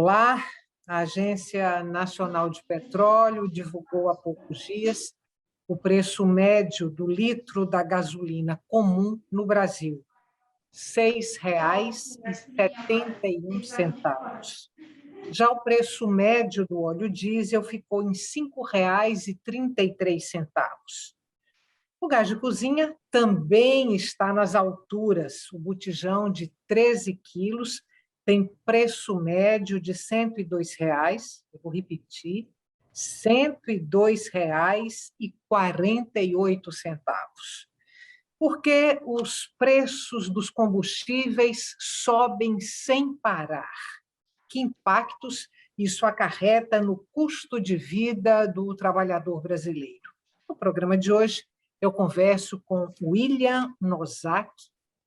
Olá, a Agência Nacional de Petróleo divulgou há poucos dias o preço médio do litro da gasolina comum no Brasil, R$ 6,71. Já o preço médio do óleo diesel ficou em R$ 5,33. O gás de cozinha também está nas alturas. O botijão de 13 quilos tem preço médio de R$ 102, eu vou repetir, R$ 102,48. Porque os preços dos combustíveis sobem sem parar. Que impactos isso acarreta no custo de vida do trabalhador brasileiro? No programa de hoje, eu converso com William Nozak,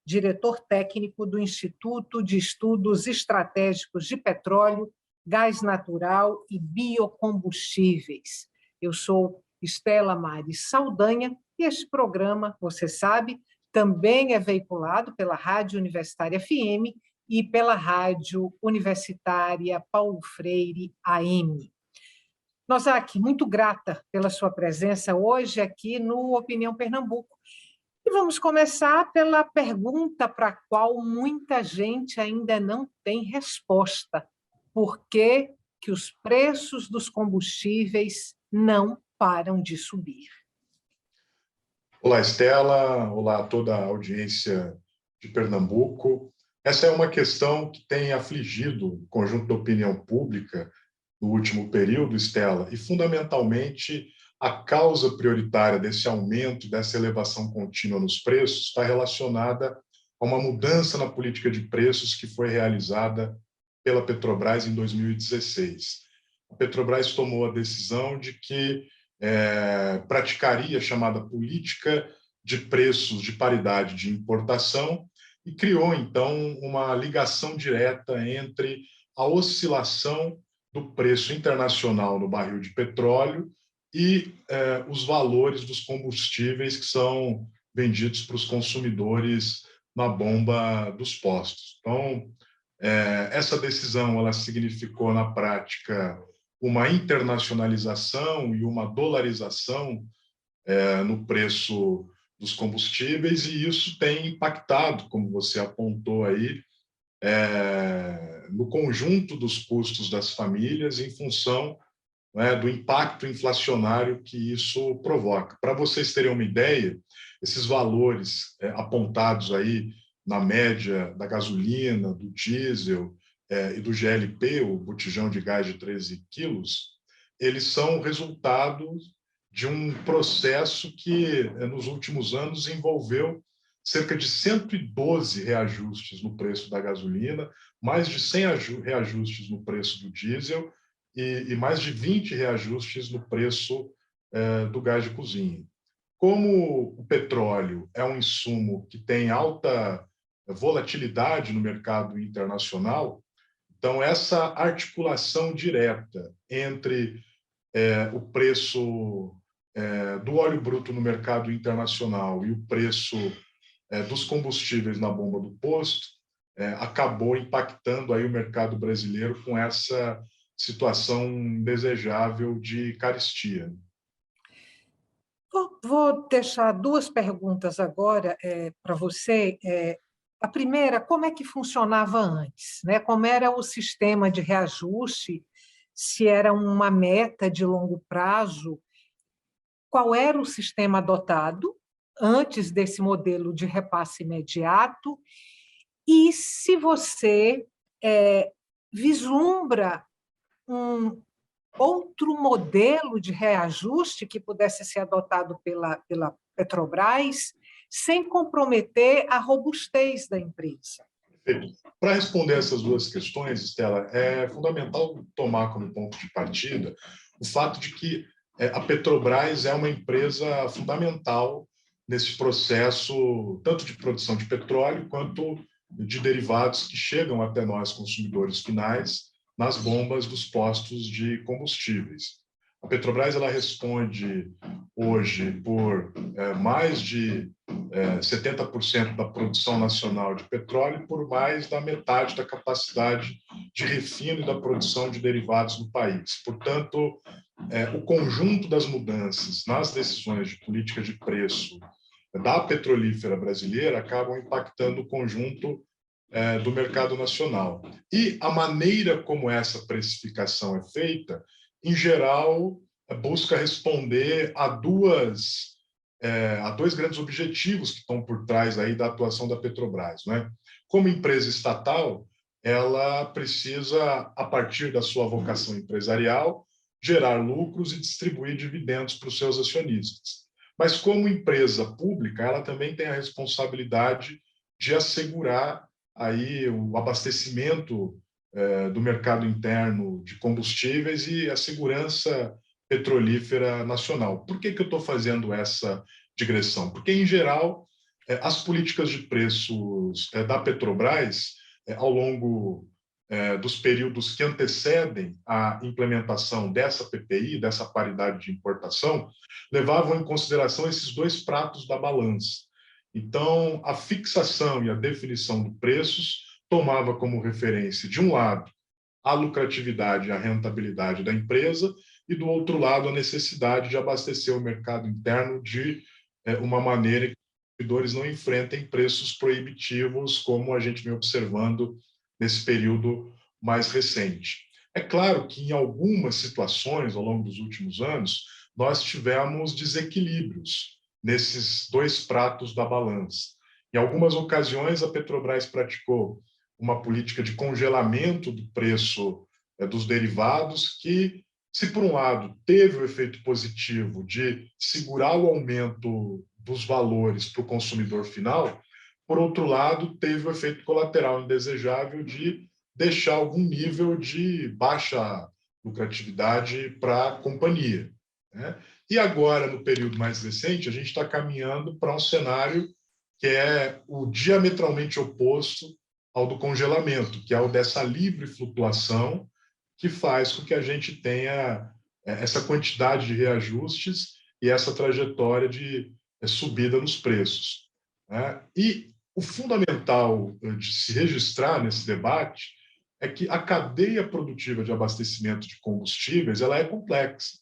diretor técnico do Instituto de Estudos Estratégicos de Petróleo, Gás Natural e Biocombustíveis. Eu sou Estela Mari Saldanha e este programa, você sabe, também é veiculado pela Rádio Universitária FM e pela Rádio Universitária Paulo Freire AM. Nozak, muito grata pela sua presença hoje aqui no Opinião Pernambuco. E vamos começar pela pergunta para a qual muita gente ainda não tem resposta. Por que que os preços dos combustíveis não param de subir? Olá, Estela. Olá a toda a audiência de Pernambuco. Essa é uma questão que tem afligido o conjunto da opinião pública no último período, Estela, e fundamentalmente a causa prioritária desse aumento, dessa elevação contínua nos preços, está relacionada a uma mudança na política de preços que foi realizada pela Petrobras em 2016. A Petrobras tomou a decisão de que praticaria a chamada política de preços de paridade de importação e criou, então, uma ligação direta entre a oscilação do preço internacional no barril de petróleo e os valores dos combustíveis que são vendidos para os consumidores na bomba dos postos. Então, essa decisão ela significou, na prática, uma internacionalização e uma dolarização no preço dos combustíveis, e isso tem impactado, como você apontou aí, no conjunto dos custos das famílias em função do impacto inflacionário que isso provoca. Para vocês terem uma ideia, esses valores apontados aí na média da gasolina, do diesel e do GLP, o botijão de gás de 13 quilos, eles são resultado de um processo que, nos últimos anos, envolveu cerca de 112 reajustes no preço da gasolina, mais de 100 reajustes no preço do diesel e mais de 20 reajustes no preço do gás de cozinha. Como o petróleo é um insumo que tem alta volatilidade no mercado internacional, então essa articulação direta entre o preço do óleo bruto no mercado internacional e o preço dos combustíveis na bomba do posto acabou impactando aí o mercado brasileiro com essa situação indesejável de carestia. Vou deixar duas perguntas agora para você. A primeira, como é que funcionava antes, né? Como era o sistema de reajuste, se era uma meta de longo prazo, qual era o sistema adotado antes desse modelo de repasse imediato, e se você vislumbra um outro modelo de reajuste que pudesse ser adotado pela Petrobras, sem comprometer a robustez da empresa. Para responder essas duas questões, Estela, é fundamental tomar como ponto de partida o fato de que a Petrobras é uma empresa fundamental nesse processo, tanto de produção de petróleo quanto de derivados que chegam até nós, consumidores finais, nas bombas dos postos de combustíveis. A Petrobras ela responde hoje por mais de 70% da produção nacional de petróleo e por mais da metade da capacidade de refino e da produção de derivados no país. Portanto, o conjunto das mudanças nas decisões de política de preço da petrolífera brasileira acabam impactando o conjunto do mercado nacional. E a maneira como essa precificação é feita, em geral, busca responder a dois grandes objetivos que estão por trás aí da atuação da Petrobras, né? Como empresa estatal, ela precisa, a partir da sua vocação empresarial, gerar lucros e distribuir dividendos para os seus acionistas. Mas como empresa pública, ela também tem a responsabilidade de assegurar aí o abastecimento do mercado interno de combustíveis e a segurança petrolífera nacional. Por que eu estou fazendo essa digressão? Porque, em geral, as políticas de preços da Petrobras, ao longo dos períodos que antecedem a implementação dessa PPI, dessa paridade de importação, levavam em consideração esses dois pratos da balança. Então, a fixação e a definição de preços tomava como referência, de um lado, a lucratividade e a rentabilidade da empresa, e, do outro lado, a necessidade de abastecer o mercado interno de uma maneira que os consumidores não enfrentem preços proibitivos, como a gente vem observando nesse período mais recente. É claro que, em algumas situações, ao longo dos últimos anos, nós tivemos desequilíbrios nesses dois pratos da balança. Em algumas ocasiões, a Petrobras praticou uma política de congelamento do preço dos derivados que, se por um lado teve o efeito positivo de segurar o aumento dos valores para o consumidor final, por outro lado, teve o efeito colateral indesejável de deixar algum nível de baixa lucratividade para a companhia, né? E agora, no período mais recente, a gente está caminhando para um cenário que é o diametralmente oposto ao do congelamento, que é o dessa livre flutuação, que faz com que a gente tenha essa quantidade de reajustes e essa trajetória de subida nos preços, né? E o fundamental de se registrar nesse debate é que a cadeia produtiva de abastecimento de combustíveis ela é complexa.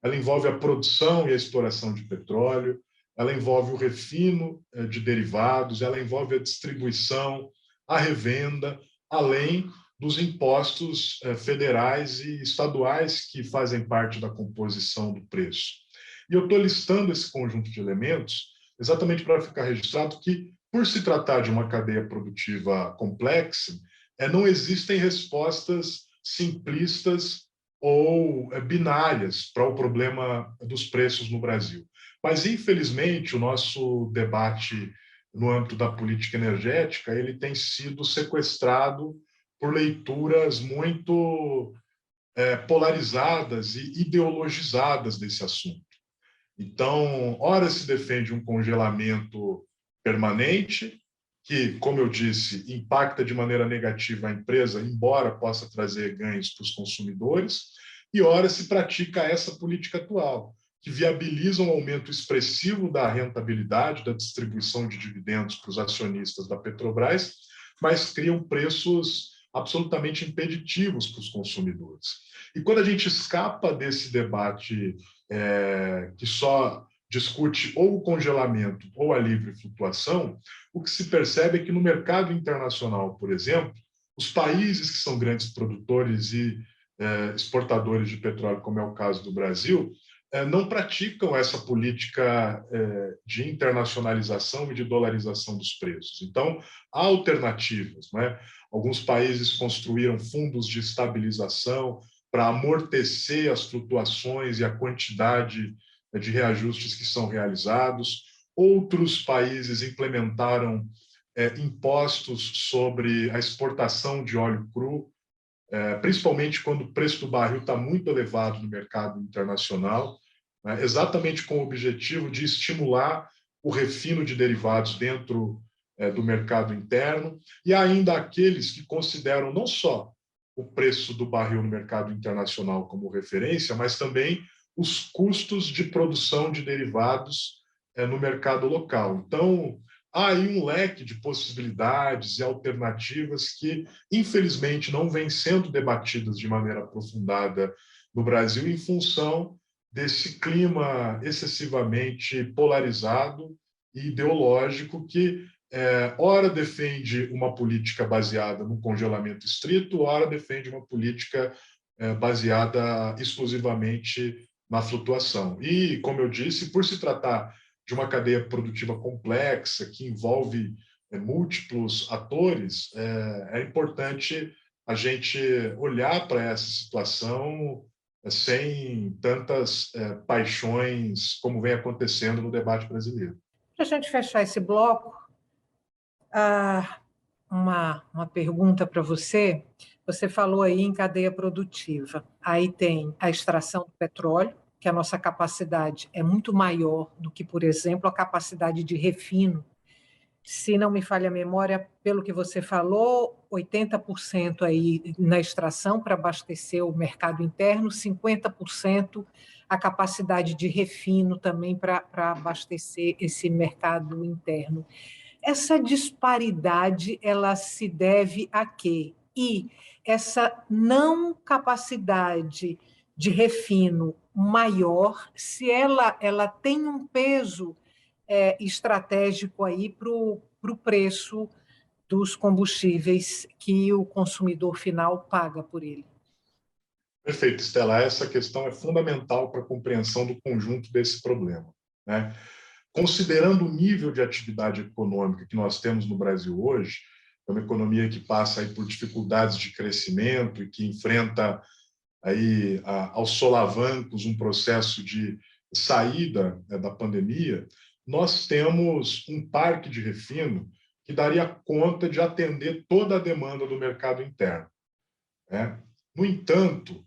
Ela envolve a produção e a exploração de petróleo, ela envolve o refino de derivados, ela envolve a distribuição, a revenda, além dos impostos federais e estaduais que fazem parte da composição do preço. E eu estou listando esse conjunto de elementos exatamente para ficar registrado que, por se tratar de uma cadeia produtiva complexa, não existem respostas simplistas ou binárias para o problema dos preços no Brasil. Mas, infelizmente, o nosso debate no âmbito da política energética ele tem sido sequestrado por leituras muito polarizadas e ideologizadas desse assunto. Então, ora se defende um congelamento permanente, que, como eu disse, impacta de maneira negativa a empresa, embora possa trazer ganhos para os consumidores, e ora se pratica essa política atual, que viabiliza um aumento expressivo da rentabilidade, da distribuição de dividendos para os acionistas da Petrobras, mas criam preços absolutamente impeditivos para os consumidores. E quando a gente escapa desse debate que só discute ou o congelamento ou a livre flutuação, o que se percebe é que no mercado internacional, por exemplo, os países que são grandes produtores e exportadores de petróleo, como é o caso do Brasil, não praticam essa política de internacionalização e de dolarização dos preços. Então, há alternativas, né? Alguns países construíram fundos de estabilização para amortecer as flutuações e a quantidade de reajustes que são realizados. Outros países implementaram impostos sobre a exportação de óleo cru, principalmente quando o preço do barril está muito elevado no mercado internacional, né, exatamente com o objetivo de estimular o refino de derivados dentro do mercado interno, e ainda aqueles que consideram não só o preço do barril no mercado internacional como referência, mas também os custos de produção de derivados no mercado local. Então, há aí um leque de possibilidades e alternativas que, infelizmente, não vêm sendo debatidas de maneira aprofundada no Brasil em função desse clima excessivamente polarizado e ideológico que, ora defende uma política baseada no congelamento estrito, ora defende uma política baseada exclusivamente na flutuação. E, como eu disse, por se tratar de uma cadeia produtiva complexa que envolve múltiplos atores, é importante a gente olhar para essa situação sem tantas paixões como vem acontecendo no debate brasileiro. Para a gente fechar esse bloco, uma pergunta para você. Você falou aí em cadeia produtiva. Aí tem a extração do petróleo, que a nossa capacidade é muito maior do que, por exemplo, a capacidade de refino. Se não me falha a memória, pelo que você falou, 80% aí na extração para abastecer o mercado interno, 50% a capacidade de refino também para abastecer esse mercado interno. Essa disparidade, ela se deve a quê? E essa não capacidade de refino maior, se ela tem um peso estratégico aí para o preço dos combustíveis que o consumidor final paga por ele. Perfeito, Estela. Essa questão é fundamental para a compreensão do conjunto desse problema, né? Considerando o nível de atividade econômica que nós temos no Brasil hoje, é uma economia que passa aí por dificuldades de crescimento e que enfrenta aí aos solavancos um processo de saída da pandemia, nós temos um parque de refino que daria conta de atender toda a demanda do mercado interno, né? No entanto,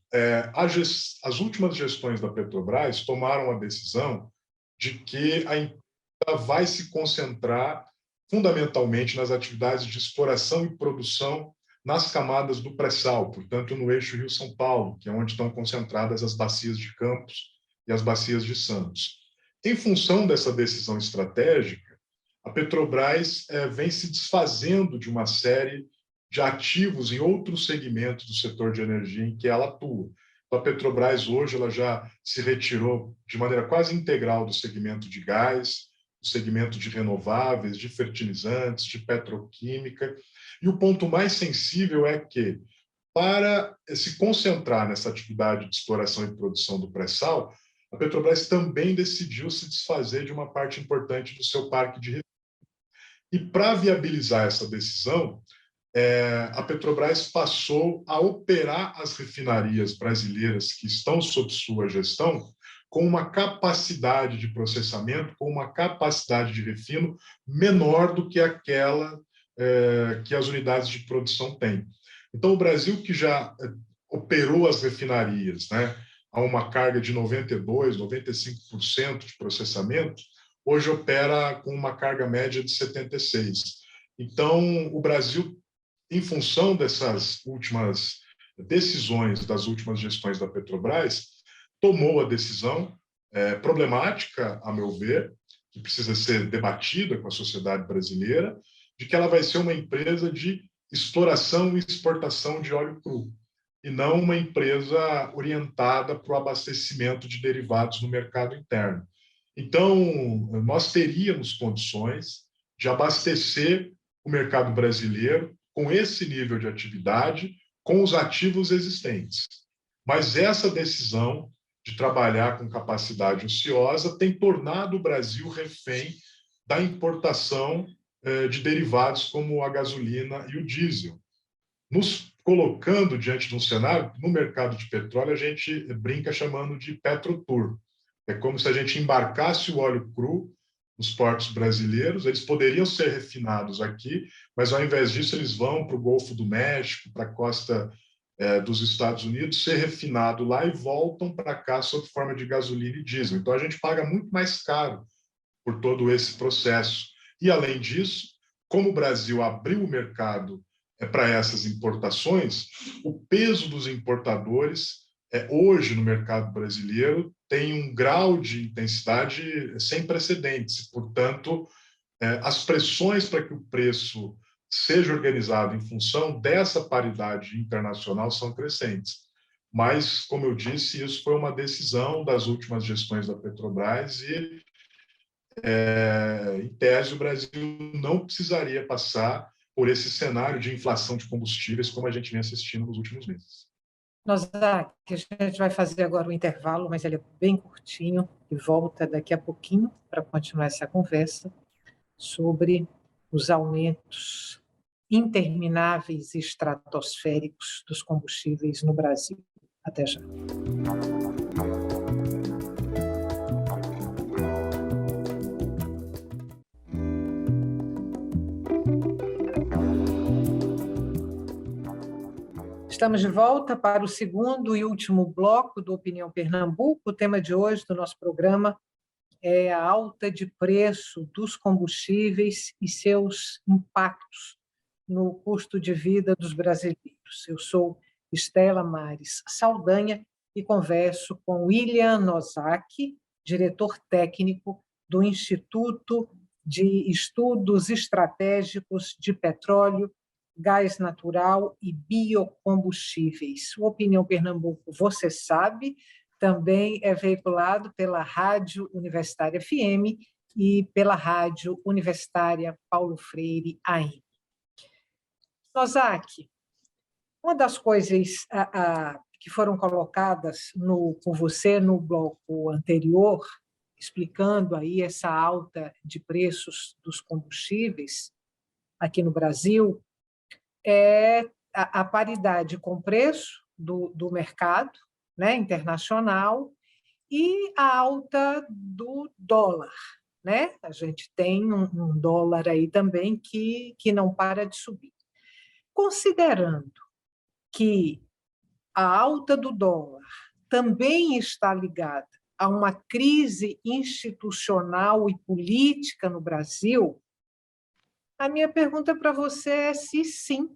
as últimas gestões da Petrobras tomaram a decisão de que a empresa vai se concentrar fundamentalmente nas atividades de exploração e produção nas camadas do pré-sal, portanto, no eixo Rio-São Paulo, que é onde estão concentradas as bacias de Campos e as bacias de Santos. Em função dessa decisão estratégica, a Petrobras vem se desfazendo de uma série de ativos em outros segmentos do setor de energia em que ela atua. Então, a Petrobras hoje ela já se retirou de maneira quase integral do segmento de gás, do segmento de renováveis, de fertilizantes, de petroquímica. E o ponto mais sensível é que, para se concentrar nessa atividade de exploração e produção do pré-sal, a Petrobras também decidiu se desfazer de uma parte importante do seu parque de refino. E para viabilizar essa decisão, a Petrobras passou a operar as refinarias brasileiras que estão sob sua gestão com uma capacidade de processamento, com uma capacidade de refino menor do que aquela que as unidades de produção têm. Então, o Brasil, que já operou as refinarias, né, a uma carga de 92%, 95% de processamento, hoje opera com uma carga média de 76%. Então, o Brasil, em função dessas últimas decisões das últimas gestões da Petrobras, tomou a decisão problemática, a meu ver, que precisa ser debatida com a sociedade brasileira, de que ela vai ser uma empresa de exploração e exportação de óleo cru, e não uma empresa orientada para o abastecimento de derivados no mercado interno. Então, nós teríamos condições de abastecer o mercado brasileiro com esse nível de atividade, com os ativos existentes. Mas essa decisão de trabalhar com capacidade ociosa tem tornado o Brasil refém da importação de derivados como a gasolina e o diesel, nos colocando diante de um cenário, no mercado de petróleo, a gente brinca chamando de petrotour. É como se a gente embarcasse o óleo cru nos portos brasileiros, eles poderiam ser refinados aqui, mas ao invés disso eles vão para o Golfo do México, para a costa dos Estados Unidos, ser refinado lá e voltam para cá sob forma de gasolina e diesel. Então a gente paga muito mais caro por todo esse processo. E além disso, como o Brasil abriu o mercado para essas importações, o peso dos importadores hoje no mercado brasileiro tem um grau de intensidade sem precedentes. Portanto, as pressões para que o preço seja organizado em função dessa paridade internacional são crescentes. Mas, como eu disse, isso foi uma decisão das últimas gestões da Petrobras e, em tese, o Brasil não precisaria passar por esse cenário de inflação de combustíveis como a gente vem assistindo nos últimos meses. Nosaki, a gente vai fazer agora um intervalo, mas ele é bem curtinho e volta daqui a pouquinho para continuar essa conversa sobre os aumentos intermináveis e estratosféricos dos combustíveis no Brasil. Até já. Estamos de volta para o segundo e último bloco do Opinião Pernambuco. O tema de hoje do nosso programa é a alta de preço dos combustíveis e seus impactos no custo de vida dos brasileiros. Eu sou Estela Mares Saldanha e converso com William Nosaki, diretor técnico do Instituto de Estudos Estratégicos de Petróleo, Gás Natural e Biocombustíveis. O Opinião Pernambuco, você sabe, também é veiculado pela Rádio Universitária FM e pela Rádio Universitária Paulo Freire AM. Nosaki, uma das coisas que foram colocadas por você no bloco anterior, explicando aí essa alta de preços dos combustíveis aqui no Brasil, é a paridade com preço do mercado, né, internacional, e a alta do dólar, né? A gente tem um dólar aí também que não para de subir. Considerando que a alta do dólar também está ligada a uma crise institucional e política no Brasil, a minha pergunta para você é se sim,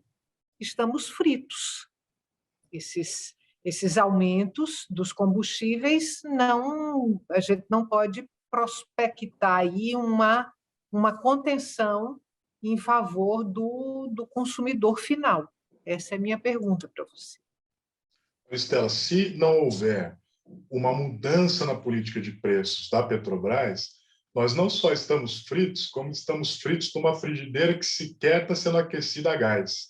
estamos fritos. Esses aumentos dos combustíveis, a gente não pode prospectar aí uma contenção em favor do consumidor final. Essa é a minha pergunta para você. Estela, se não houver uma mudança na política de preços da Petrobras, nós não só estamos fritos, como estamos fritos numa frigideira que sequer está sendo aquecida a gás.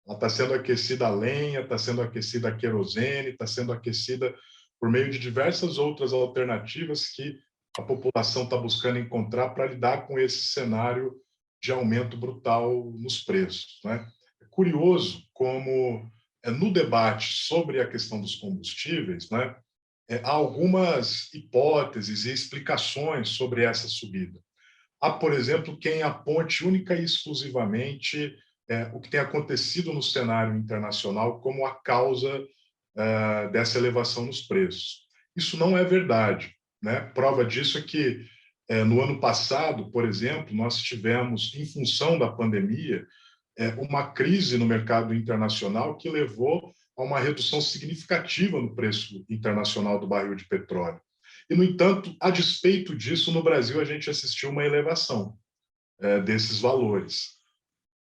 Ela está sendo aquecida a lenha, está sendo aquecida a querosene, está sendo aquecida por meio de diversas outras alternativas que a população está buscando encontrar para lidar com esse cenário de aumento brutal nos preços, né? É curioso como, no debate sobre a questão dos combustíveis, né, há algumas hipóteses e explicações sobre essa subida. Há, por exemplo, quem aponte única e exclusivamente o que tem acontecido no cenário internacional como a causa dessa elevação nos preços. Isso não é verdade, né? Prova disso é que, no ano passado, por exemplo, nós tivemos, em função da pandemia, uma crise no mercado internacional que levou a uma redução significativa no preço internacional do barril de petróleo. E, no entanto, a despeito disso, no Brasil a gente assistiu uma elevação desses valores.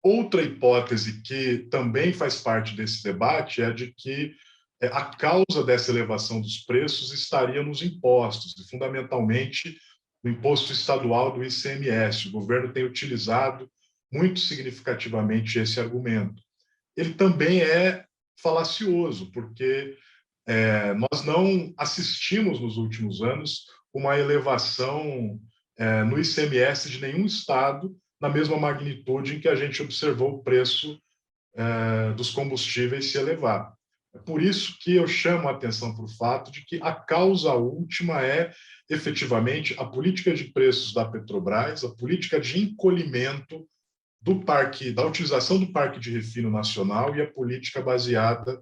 Outra hipótese que também faz parte desse debate é a de que a causa dessa elevação dos preços estaria nos impostos, e fundamentalmente no imposto estadual do ICMS. O governo tem utilizado muito significativamente esse argumento. Ele também é falacioso, porque nós não assistimos nos últimos anos uma elevação no ICMS de nenhum estado na mesma magnitude em que a gente observou o preço dos combustíveis se elevar. É por isso que eu chamo a atenção para o fato de que a causa última é, efetivamente, a política de preços da Petrobras, a política de encolhimento da utilização do parque de refino nacional e a política baseada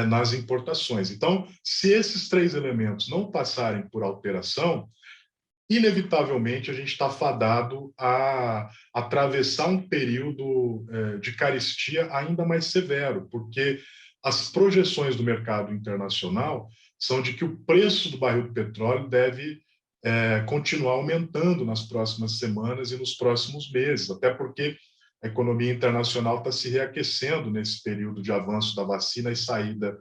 nas importações. Então, se esses três elementos não passarem por alteração, inevitavelmente a gente está fadado a atravessar um período de carestia ainda mais severo, porque as projeções do mercado internacional são de que o preço do barril de petróleo deve continuar aumentando nas próximas semanas e nos próximos meses, até porque a economia internacional está se reaquecendo nesse período de avanço da vacina e saída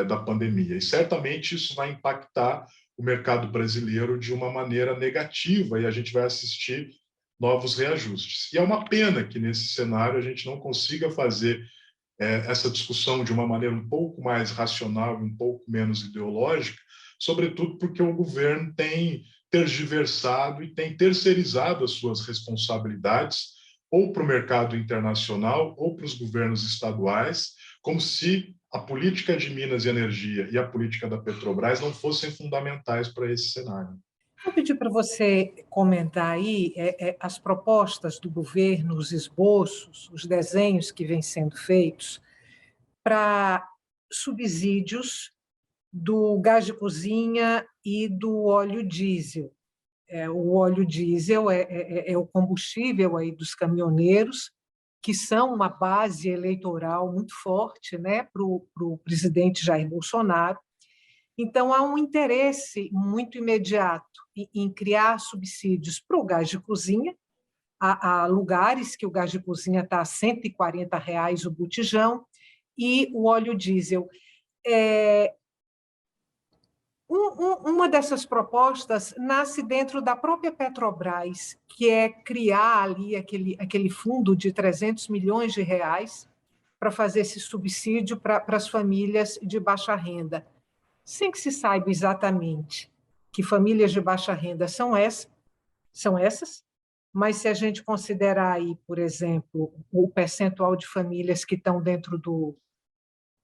da pandemia. E certamente isso vai impactar o mercado brasileiro de uma maneira negativa e a gente vai assistir novos reajustes. E é uma pena que nesse cenário a gente não consiga fazer essa discussão de uma maneira um pouco mais racional e um pouco menos ideológica, sobretudo porque o governo tem tergiversado e tem terceirizado as suas responsabilidades ou para o mercado internacional ou para os governos estaduais, como se a política de Minas e Energia e a política da Petrobras não fossem fundamentais para esse cenário. Vou pedir para você comentar aí as propostas do governo, os esboços, os desenhos que vêm sendo feitos para subsídios do gás de cozinha e do óleo diesel. O óleo diesel é o combustível aí dos caminhoneiros, que são uma base eleitoral muito forte, né, para o presidente Jair Bolsonaro. Então, há um interesse muito imediato em criar subsídios para o gás de cozinha. Há lugares que o gás de cozinha está a R$ 140 o botijão, e o óleo diesel. Uma dessas propostas nasce dentro da própria Petrobras, que é criar ali aquele fundo de 300 milhões de reais para fazer esse subsídio para as famílias de baixa renda, sem que se saiba exatamente que famílias de baixa renda são essas, mas se a gente considerar aí, por exemplo, o percentual de famílias que estão dentro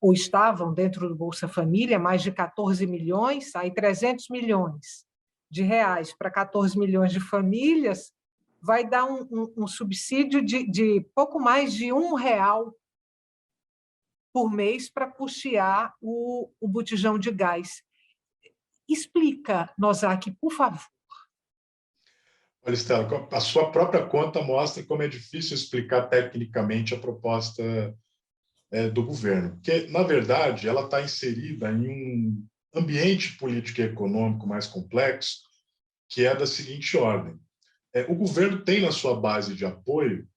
ou estavam dentro do Bolsa Família, mais de 14 milhões, aí 300 milhões de reais para 14 milhões de famílias, vai dar um subsídio de pouco mais de R$ 1 por mês para custear o botijão de gás. Explica, Nozaki, por favor. Olha, Estela, a sua própria conta mostra como é difícil explicar tecnicamente a proposta do governo, porque, na verdade, ela está inserida em um ambiente político e econômico mais complexo, que é da seguinte ordem. O governo tem na sua base de apoio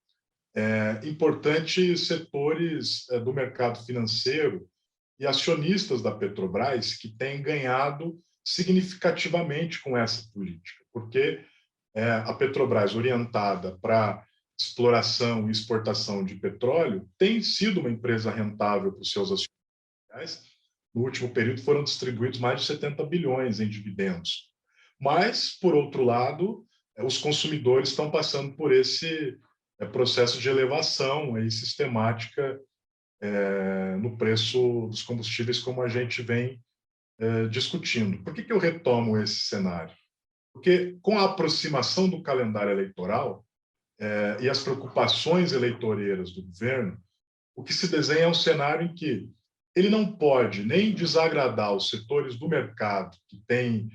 importantes setores do mercado financeiro e acionistas da Petrobras que têm ganhado significativamente com essa política, porque a Petrobras, orientada para exploração e exportação de petróleo, tem sido uma empresa rentável para os seus acionistas. No último período foram distribuídos mais de 70 bilhões em dividendos. Mas, por outro lado, os consumidores estão passando por esse processo de elevação aí, sistemática no preço dos combustíveis, como a gente vem discutindo. Por que eu retomo esse cenário? Porque, com a aproximação do calendário eleitoral e as preocupações eleitoreiras do governo, o que se desenha é um cenário em que ele não pode nem desagradar os setores do mercado que têm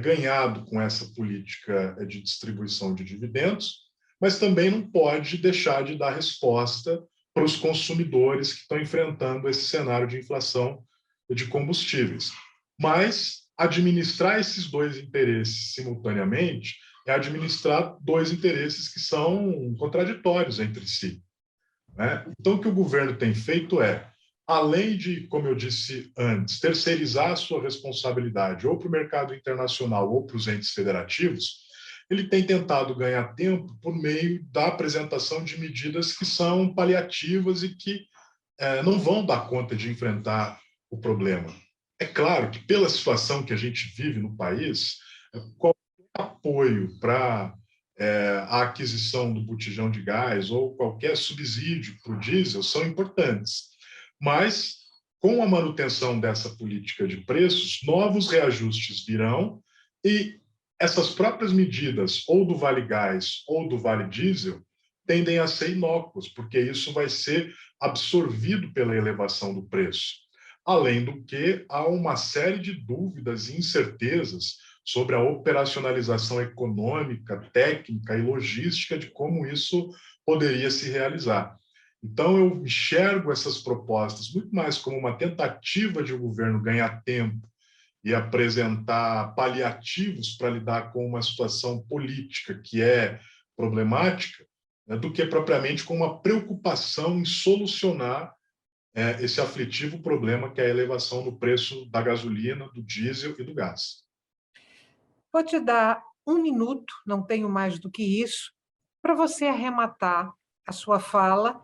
ganhado com essa política de distribuição de dividendos, mas também não pode deixar de dar resposta para os consumidores que estão enfrentando esse cenário de inflação de combustíveis. Mas administrar esses dois interesses simultaneamente é administrar dois interesses que são contraditórios entre si. Né? Então, o que o governo tem feito além de, como eu disse antes, terceirizar a sua responsabilidade ou para o mercado internacional ou para os entes federativos, ele tem tentado ganhar tempo por meio da apresentação de medidas que são paliativas e que não vão dar conta de enfrentar o problema. É claro que, pela situação que a gente vive no país, qualquer apoio para a aquisição do botijão de gás ou qualquer subsídio para o diesel são importantes. Mas, com a manutenção dessa política de preços, novos reajustes virão e essas próprias medidas, ou do Vale Gás ou do Vale Diesel, tendem a ser inócuas, porque isso vai ser absorvido pela elevação do preço. Além do que, há uma série de dúvidas e incertezas sobre a operacionalização econômica, técnica e logística de como isso poderia se realizar. Então, eu enxergo essas propostas muito mais como uma tentativa de o governo ganhar tempo e apresentar paliativos para lidar com uma situação política que é problemática, né, do que propriamente com uma preocupação em solucionar esse aflitivo problema que é a elevação do preço da gasolina, do diesel e do gás. Vou te dar 1 minuto, não tenho mais do que isso, para você arrematar a sua fala,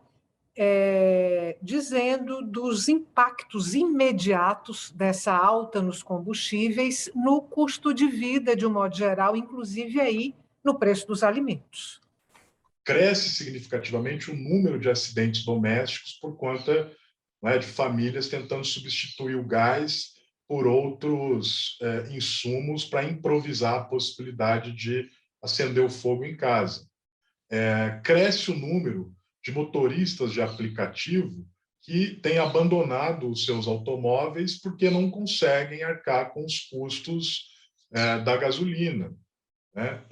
dizendo dos impactos imediatos dessa alta nos combustíveis no custo de vida, de um modo geral, inclusive aí no preço dos alimentos. Cresce significativamente o número de acidentes domésticos por conta, né, de famílias tentando substituir o gás por outros insumos para improvisar a possibilidade de acender o fogo em casa. Cresce o número de motoristas de aplicativo que têm abandonado os seus automóveis porque não conseguem arcar com os custos da gasolina, né?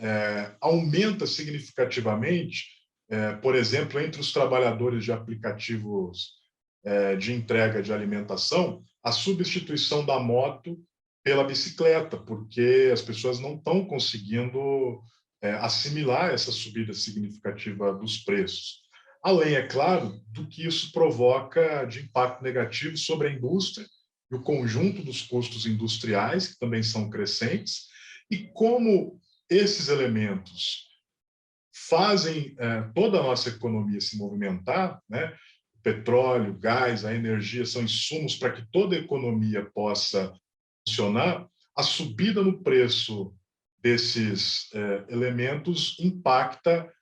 Aumenta significativamente, por exemplo, entre os trabalhadores de aplicativos de entrega de alimentação, a substituição da moto pela bicicleta, porque as pessoas não estão conseguindo assimilar essa subida significativa dos preços. Além, é claro, do que isso provoca de impacto negativo sobre a indústria e o conjunto dos custos industriais, que também são crescentes, e como esses elementos fazem toda a nossa economia se movimentar, né? O petróleo, o gás, a energia são insumos para que toda a economia possa funcionar. A subida no preço desses elementos impacta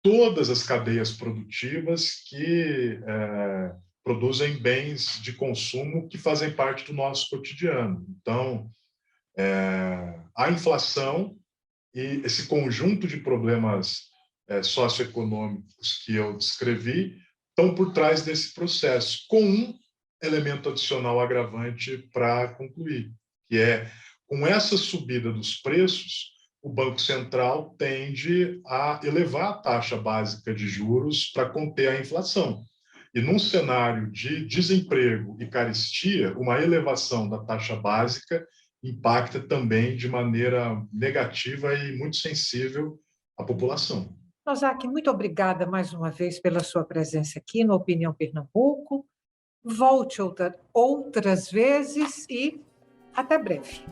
todas as cadeias produtivas que produzem bens de consumo que fazem parte do nosso cotidiano. Então, a inflação e esse conjunto de problemas socioeconômicos que eu descrevi estão por trás desse processo, com um elemento adicional agravante para concluir, que é, com essa subida dos preços, o Banco Central tende a elevar a taxa básica de juros para conter a inflação. E num cenário de desemprego e carestia, uma elevação da taxa básica impacta também de maneira negativa e muito sensível a população. Ozaki, muito obrigada mais uma vez pela sua presença aqui no Opinião Pernambuco. Volte outras vezes e até breve.